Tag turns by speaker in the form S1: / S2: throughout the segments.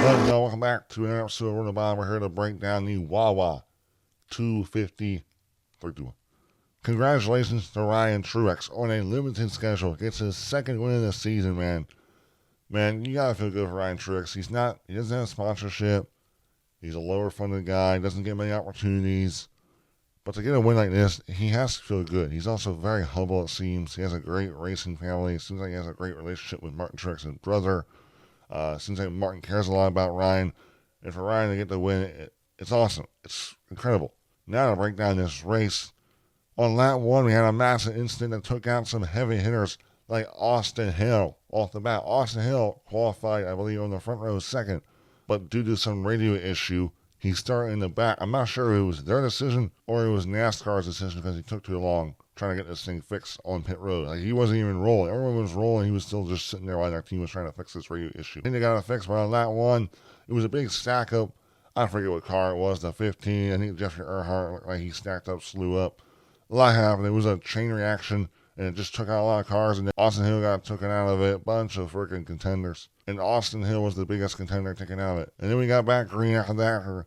S1: Hello, y'all. Welcome back to an episode of Run the Bomb. We're here to break down the Wawa 250 321. Congratulations to Ryan Truex on a limited schedule. Gets his second win of the season, man. Man, you gotta feel good for Ryan Truex. He doesn't have sponsorship. He's a lower funded guy. Doesn't get many opportunities. But to get a win like this, he has to feel good. He's also very humble, it seems. He has a great racing family. It seems like he has a great relationship with Martin Truex's brother. Seems like Martin cares a lot about Ryan. And for Ryan to get the win, it's awesome. It's incredible. Now to break down this race. On lap one, we had a massive incident that took out some heavy hitters like Austin Hill off the bat. Austin Hill qualified, I believe, on the front row second. But due to some radio issue, he started in the back. I'm not sure if it was their decision or it was NASCAR's decision because he took too long trying to get this thing fixed on pit road. Like, he wasn't even rolling. Everyone was rolling. He was still just sitting there while their team was trying to fix this radio issue. I think they got it fixed, but on lap one, it was a big stack up. I forget what car it was, the 15. I think Jeffrey Earnhardt looked like he stacked up, slew up. A lot happened. It was a chain reaction, and it just took out a lot of cars, and then Austin Hill got taken out of it. Bunch of freaking contenders. And Austin Hill was the biggest contender taken out of it. And then we got back green after that.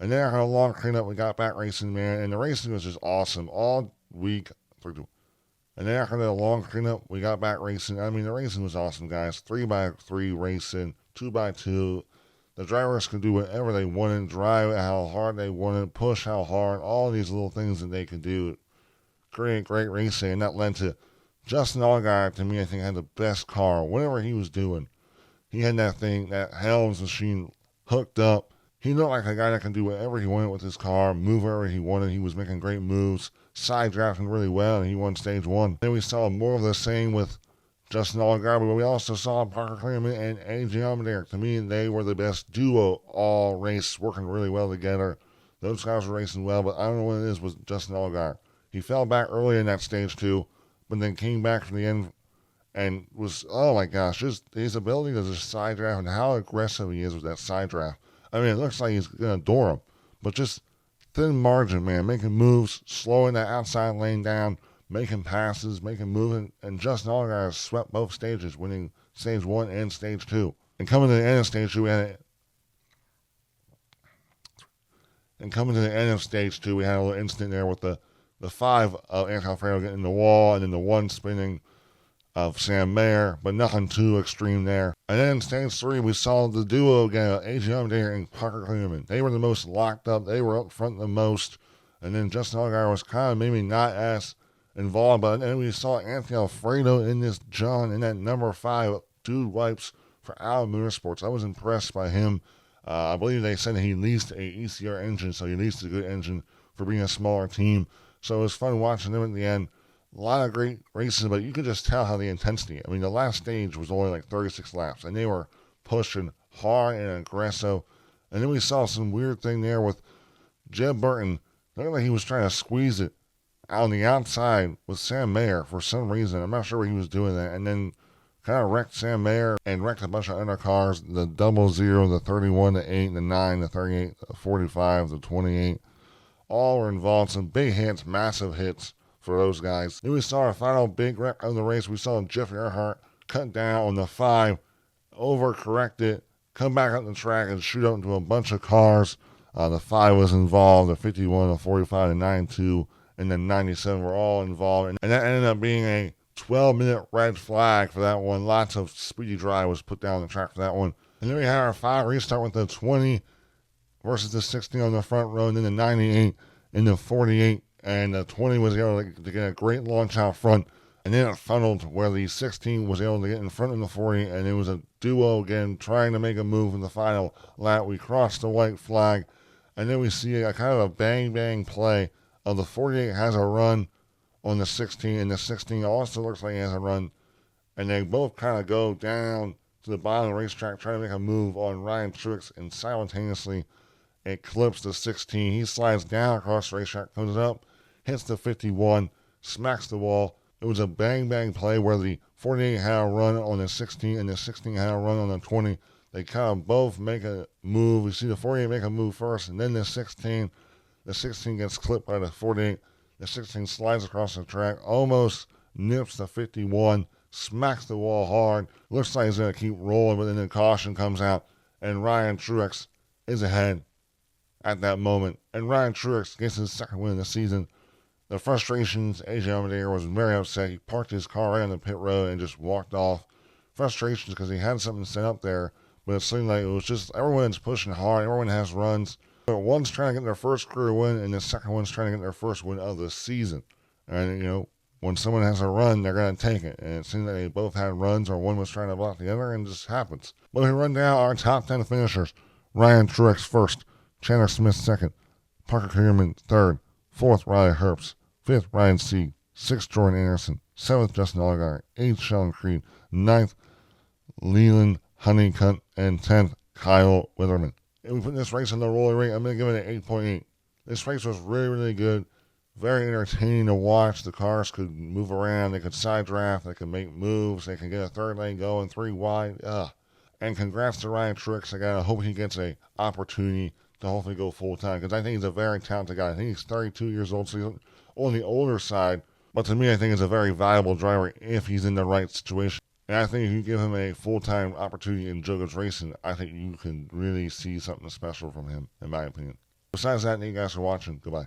S1: And then after a long cleanup, we got back racing, man. And the racing was just awesome all week. And then after the long cleanup, we got back racing. I mean, the racing was awesome, guys. 3x3 racing, 2x2. The drivers could do whatever they wanted, drive how hard they wanted, push how hard, all these little things that they could do. Great racing. And that led to Justin Allgaier, to me, I think, had the best car. Whatever he was doing, he had that thing, that Helms machine hooked up. He looked like a guy that can do whatever he wanted with his car, move wherever he wanted. He was making great moves, side drafting really well, and he won stage one. Then we saw more of the same with Justin Allgaier, but we also saw Parker Kligerman and A.J. Allmendinger. To me, they were the best duo all race, working really well together. Those guys were racing well, but I don't know what it is with Justin Allgaier. He fell back early in that stage two, but then came back from the end and was, oh my gosh, just his ability to just side draft and how aggressive he is with that side draft. I mean, it looks like he's going to door him, but just thin margin, man, making moves, slowing that outside lane down, making passes, making moves, and Justin Allgaier swept both stages, winning stage one and stage two. And coming to the end of stage two, we had a little incident there with the 5 of Anton Alfredo getting in the wall, and then the 1 spinning of Sam Mayer, but nothing too extreme there. And then in stage 3, we saw the duo again, A.J. Allmendinger and Parker Kligerman. They were the most locked up. They were up front the most. And then Justin Allgaier was kind of maybe not as involved, but then we saw Anthony Alfredo in that number 5 dude wipes for Allen Motorsports. I was impressed by him. I believe they said that he leased a ECR engine, so he leased a good engine for being a smaller team. So it was fun watching them at the end. A lot of great races, but you could just tell how the intensity. I mean, the last stage was only like 36 laps, and they were pushing hard and aggressive. And then we saw some weird thing there with Jeb Burton. Looked like he was trying to squeeze it out on the outside with Sam Mayer for some reason. I'm not sure what he was doing that. And then kind of wrecked Sam Mayer and wrecked a bunch of other cars. The 00, the 31, the 8, the 9, the 38, the 45, the 28. All were involved. Some big hits, massive hits for those guys. Then we saw a final big wreck of the race. We saw Jeffrey Earnhardt cut down on the 5, overcorrect it, come back up the track and shoot up into a bunch of cars. The 5 was involved, the 51, the 45, the 92, and then 97 were all involved. And that ended up being a 12-minute red flag for that one. Lots of speedy drive was put down the track for that one. And then we had our 5 restart with the 20 versus the 16 on the front row, and then the 98 and the 48. And the 20 was able to get a great launch out front. And then it funneled where the 16 was able to get in front of the 40. And it was a duo again trying to make a move in the final lap. We crossed the white flag. And then we see a kind of a bang play of the 48 has a run on the 16. And the 16 also looks like he has a run. And they both kind of go down to the bottom of the racetrack trying to make a move on Ryan Truex. And simultaneously it clips the 16. He slides down across the racetrack, comes up, hits the 51, smacks the wall. It was a bang play where the 48 had a run on the 16 and the 16 had a run on the 20. They kind of both make a move. We see the 48 make a move first, and then the 16 gets clipped by the 48. The 16 slides across the track, almost nips the 51, smacks the wall hard. Looks like he's going to keep rolling, but then the caution comes out, and Ryan Truex is ahead at that moment. And Ryan Truex gets his second win of the season. The frustrations, AJ Allmendinger was very upset. He parked his car right on the pit road and just walked off. Frustrations because he had something set up there, but it seemed like it was just everyone's pushing hard. Everyone has runs. But one's trying to get their first career win, and the second one's trying to get their first win of the season. And, when someone has a run, they're going to take it. And it seemed like they both had runs, or one was trying to block the other, and it just happens. But we run down our top 10 finishers. Ryan Truex first, Chandler Smith second, Parker Kierman third, fourth Riley Herbst, fifth Ryan Sieg, sixth Jordan Anderson, seventh Justin Allgaier, eighth Sheldon Creed, ninth Leland Honeycutt, and 10th Kyle Witherman. If we put this race on the roller rate, I'm going to give it an 8.8. This race was really, really good. Very entertaining to watch. The cars could move around. They could side draft. They could make moves. They could get a third lane going, 3 wide. And congrats to Ryan Truex again. I hope he gets an opportunity to hopefully go full time, because I think he's a very talented guy. I think he's 32 years old, so he's on the older side. But to me, I think he's a very valuable driver if he's in the right situation. And I think if you give him a full-time opportunity in Joker's racing, I think you can really see something special from him, in my opinion. Besides that, thank you guys for watching. Goodbye.